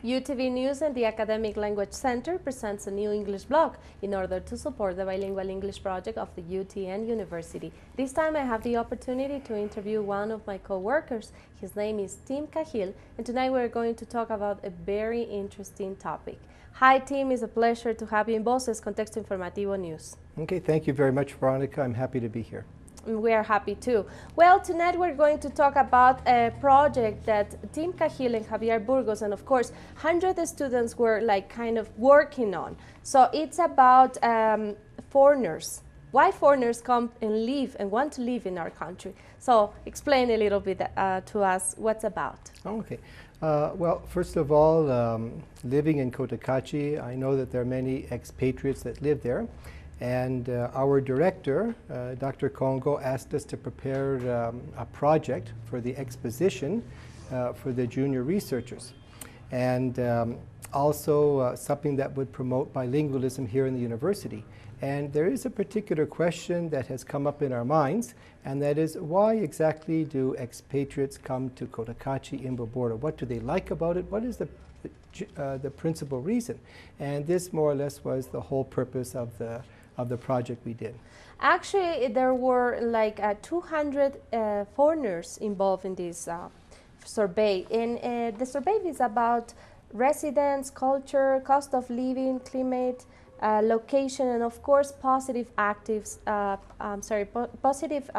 UTV News and the Academic Language Center presents a new English blog in order to support the bilingual English project of the UTN University. This time I have the opportunity to interview one of my co-workers. His name is Tim Cahill, and tonight we're going to talk about a very interesting topic. Hi Tim, it's a pleasure to have you in Voces Contexto Informativo News. Okay, thank you very much, Veronica. I'm happy to be here. We are happy too. Well, tonight we're going to talk about a project that Tim Cahill and Javier Burgos and of course 100 students were kind of working on. So it's about foreigners. Why foreigners come and live and want to live in our country. So explain a little bit to us what's about. Okay. Well, first of all, living in Cotacachi, I know that there are many expatriates that live there. And our director, Dr. Congo, asked us to prepare a project for the exposition for the junior researchers. And also something that would promote bilingualism here in the university. And there is a particular question that has come up in our minds, and that is, why exactly do expatriates come to Cotacachi in Borda? What do they like about it? What is the principal reason? And this more or less was the whole purpose of the project we did. Actually, there were 200 foreigners involved in this survey. And the survey is about residence, culture, cost of living, climate, location, and of course positive positive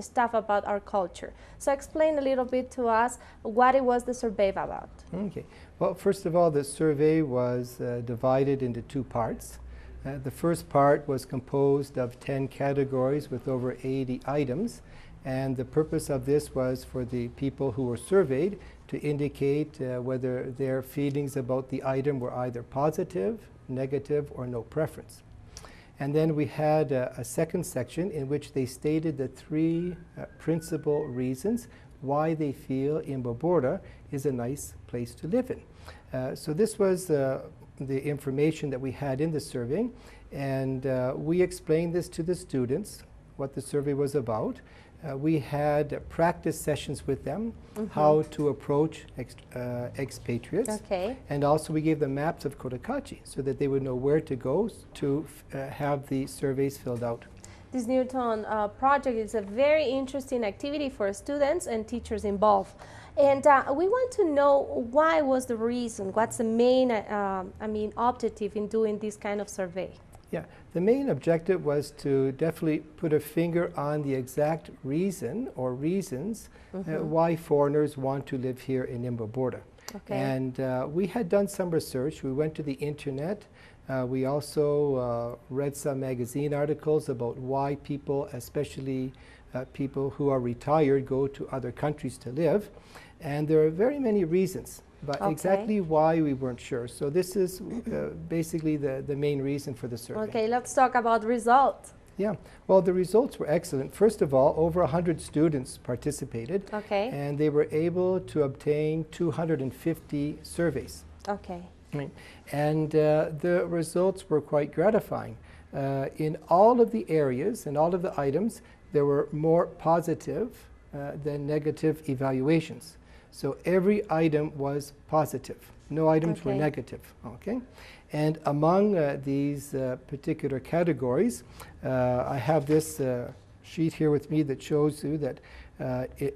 stuff about our culture. So explain a little bit to us what it was the survey about. Okay. Well, first of all, the survey was divided into two parts. The first part was composed of 10 categories with over 80 items, and the purpose of this was for the people who were surveyed to indicate whether their feelings about the item were either positive, negative, or no preference. And then we had a second section in which they stated the three principal reasons why they feel Borda is a nice place to live in. So this was the information that we had in the survey, and we explained this to the students, what the survey was about. We had practice sessions with them, how to approach expatriates, and also we gave them maps of Cotacachi so that they would know where to go to have the surveys filled out. This Newton project is a very interesting activity for students and teachers involved. And we want to know why was the reason, what's the main objective in doing this kind of survey? Yeah, the main objective was to definitely put a finger on the exact reason or reasons why foreigners want to live here in Borda. Okay. And we had done some research. We went to the internet. We also read some magazine articles about why people, especially people who are retired, go to other countries to live. And there are very many reasons, but exactly why we weren't sure. So this is basically the main reason for the survey. Okay, let's talk about results. Yeah, well, the results were excellent. First of all, over 100 students participated, and they were able to obtain 250 surveys. Okay. Right. And the results were quite gratifying. In all of the areas and all of the items, there were more positive than negative evaluations. So every item was positive. No items were negative. Okay. And among these particular categories, I have this sheet here with me that shows you that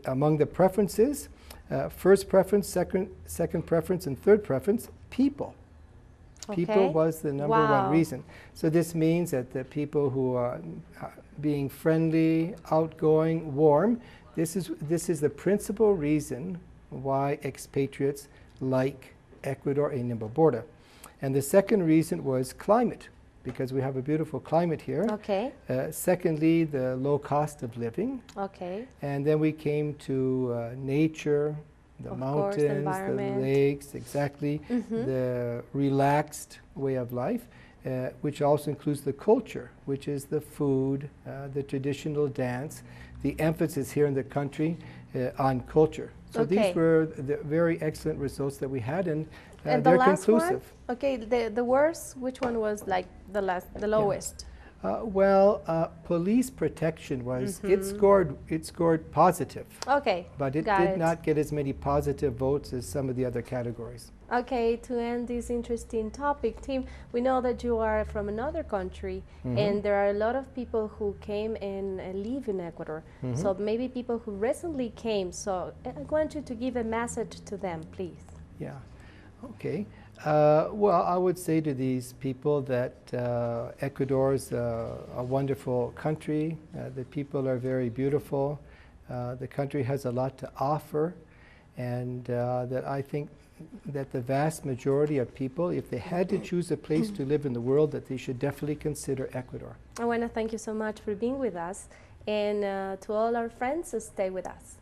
among the preferences, first preference, second preference, and third preference, people. People was the number one reason. So this means that the people who are being friendly, outgoing, warm, this is the principal reason why expatriates like Ecuador and Borda. And the second reason was climate, because we have a beautiful climate here. Okay. Secondly, the low cost of living. Okay. And then we came to nature, the mountains, the lakes, the relaxed way of life, which also includes the culture, which is the food, the traditional dance, the emphasis here in the country on culture. So these were the very excellent results that we had, and they're conclusive. Okay, the worst, which one was the lowest? Police protection was, it scored positive, Okay, but it got did it. not get as many positive votes as some of the other categories. Okay, to end this interesting topic, Tim, we know that you are from another country, and there are a lot of people who came and live in Ecuador. So maybe people who recently came. So I want you to give a message to them, please. Yeah. Okay. Well, I would say to these people that Ecuador is a wonderful country. The people are very beautiful. The country has a lot to offer, and that I think that the vast majority of people, if they had to choose a place to live in the world, that they should definitely consider Ecuador. I want to thank you so much for being with us, and to all our friends, stay with us.